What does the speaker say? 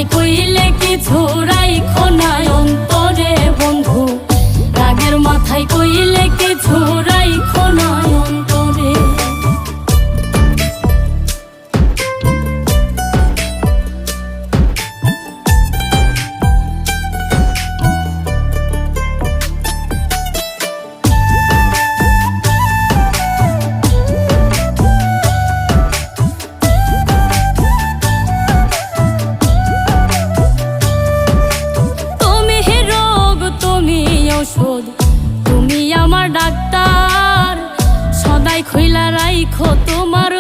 মাথায় কইলে কিছু রাইখো না অন্তরে বন্ধু, রাগের মাথায় কইলে কিছু রাইখো না অন্তরে। তুমি আমার ডাক্তার, সদাই খইলা রাইখো তোমার